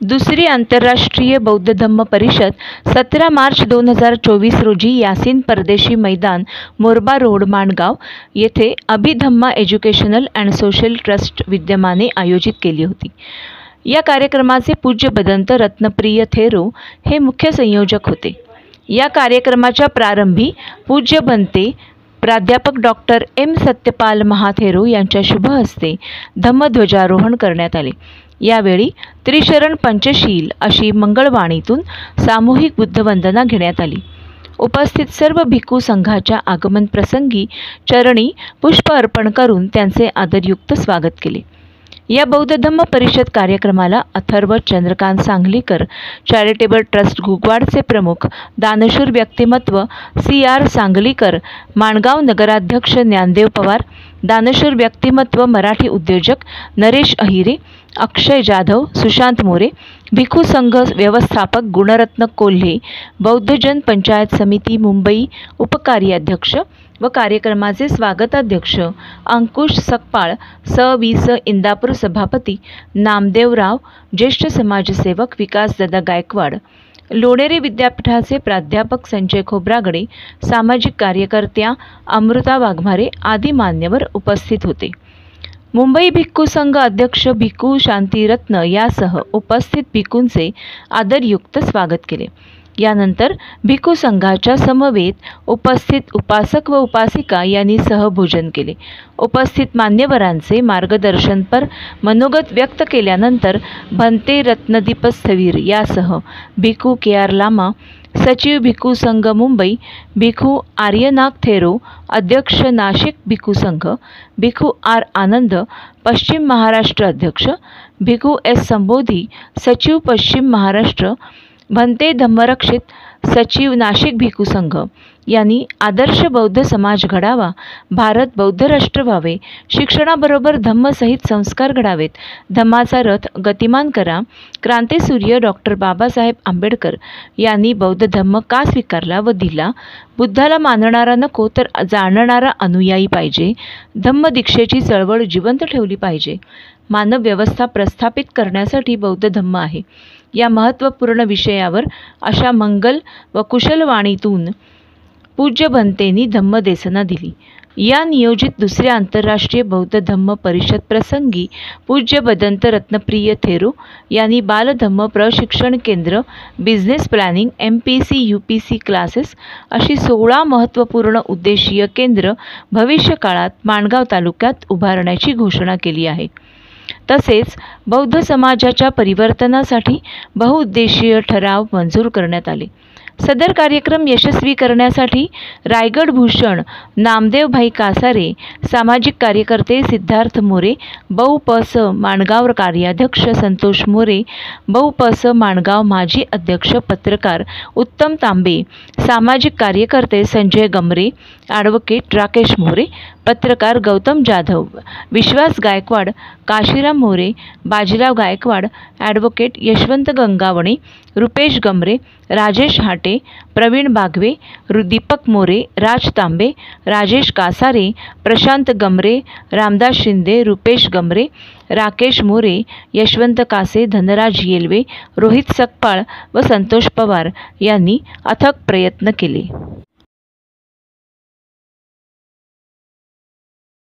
दुसरी आंतरराष्ट्रीय बौद्ध धम्म परिषद 17 मार्च 2024 रोजी यासीन परदेशी मैदान, मोरबा रोड, माणगाव येथे Abhidhamma educational and social trust विद्यमाने आयोजित केली होती। या कार्यक्रमाचे पूज्य भदंत रत्नप्रिय थेरो हे मुख्य संयोजक होते। या कार्यक्रमाच्या प्रारंभी पूज्य बनते प्राध्यापक डॉक्टर एम सत्यपाल महाथेरो यांच्या शुभ हस्ते धम्मध्वजारोहण करण्यात आले। यावेळी त्रिशरण पंचशील अशी मंगळवाणीतून सामूहिक बुद्धवंदना घेण्यात आली। उपस्थित सर्व भिक्खू संघाच्या आगमन प्रसंगी चरणी पुष्प अर्पण करून त्यांचे आदरयुक्त स्वागत केले। या बौद्ध धम्म परिषद कार्यक्रमाला अथर्व चंद्रकांत सांगलीकर चॅरिटेबल ट्रस्ट घुगवाडचे प्रमुख दानशूर व्यक्तिमत्व CR सांगलीकर, माणगाव नगराध्यक्ष ज्ञानदेव पवार, दानशूर व्यक्तिमत्व मराठी उद्योजक नरेश अहिरे, अक्षय जाधव, सुशांत मोरे, भिक्खू संघ व्यवस्थापक गुणरत्न कोल्हे, बौद्धजन पंचायत समिती मुंबई उपकार्याध्यक्ष व कार्यक्रमाचे स्वागताध्यक्ष अंकुश सकपाळ, स इंदापूर सभापती नामदेवराव, ज्येष्ठ समाजसेवक विकासदादा गायकवाड, लोणेरे विद्यापीठाचे प्राध्यापक संजय खोब्रागडे, सामाजिक कार्यकर्त्या अमृता वाघमारे आदी मान्यवर उपस्थित होते। मुंबई भिक्खू संघ अध्यक्ष भिक्खू शांतिरत्न यासह उपस्थित भिक्खूंचे आदरयुक्त स्वागत केले। यानंतर भिक्खू संघाच्या समवेत उपस्थित उपासक व उपासिका यांनी सहभोजन केले। उपस्थित मान्यवरांचे मार्गदर्शनपर मनोगत व्यक्त केल्यानंतर भंते रत्नदीप स्थवीर यासह भिक्खू KR लामा, सचिव भिक्खू संघ मुंबई, भिक्खू आर्यनाग थेरो, अध्यक्ष नाशिक भिक्खू संघ, भिक्खू R आनंद, पश्चिम महाराष्ट्र अध्यक्ष, भिक्खू S संबोधी, सचिव पश्चिम महाराष्ट्र, भंते धम्मरक्षित, सचिव नाशिक भिक्खू संघ यांनी आदर्श बौद्ध समाज घडावा, भारत बौद्ध राष्ट्र व्हावे, शिक्षणाबरोबर धम्मसहित संस्कार घडावेत, धम्माचा रथ गतिमान करा, क्रांतिसूर्य डॉक्टर बाबासाहेब आंबेडकर यांनी बौद्ध धम्म का स्वीकारला व दिला, बुद्धाला मानणारा नको तर जाणणारा अनुयायी पाहिजे, धम्म दीक्षेची चळवळ जिवंत ठेवली पाहिजे, मानव व्यवस्था प्रस्थापित करण्यासाठी बौद्ध धम्म आहे, या महत्त्वपूर्ण विषयावर अशा मंगल व कुशलवाणीतून पूज्य भंतेंनी धम्मदेसना दिली। या नियोजित दुसऱ्या आंतरराष्ट्रीय बौद्ध धम्म परिषद प्रसंगी पूज्य भदंत रत्नप्रिय थेरो यांनी बालधम्म प्रशिक्षण केंद्र, business planning, MPC UPC classes अशी 16 महत्त्वपूर्ण उद्देशीय केंद्र भविष्यकाळात माणगाव तालुक्यात उभारण्याची घोषणा केली आहे। तसेच बौद्ध समाजाच्या परिवर्तनासाठी बहुउद्देशीय ठराव मंजूर करण्यात आले। सदर कार्यक्रम यशस्वी करण्यासाठी रायगड भूषण नामदेव भाई कासारे, सामाजिक कार्यकर्ते सिद्धार्थ मोरे, बौ.प.स. माणगाव कार्याध्यक्ष संतोष मोरे, बौ.प.स. माणगाव माजी अध्यक्ष पत्रकार उत्तम तांबे, सामाजिक कार्यकर्ते संजय गमरे, ॲडव्होकेट राकेश मोरे, पत्रकार गौतम जाधव, विश्वास गायकवाड, काशीराम मोरे, बाजीराव गायकवाड, ॲडव्होकेट यशवंत गंगावणे, रुपेश गमरे, राजेश हाटे, प्रवीण बागवे, दीपक मोरे, राज तांबे, राजेश कासारे, प्रशांत गमरे, रामदास शिंदे, रुपेश गमरे, राकेश मोरे, यशवंत कासे, धनराज येलवे, रोहित सकपाळ व संतोष पवार यांनी अथक प्रयत्न केले।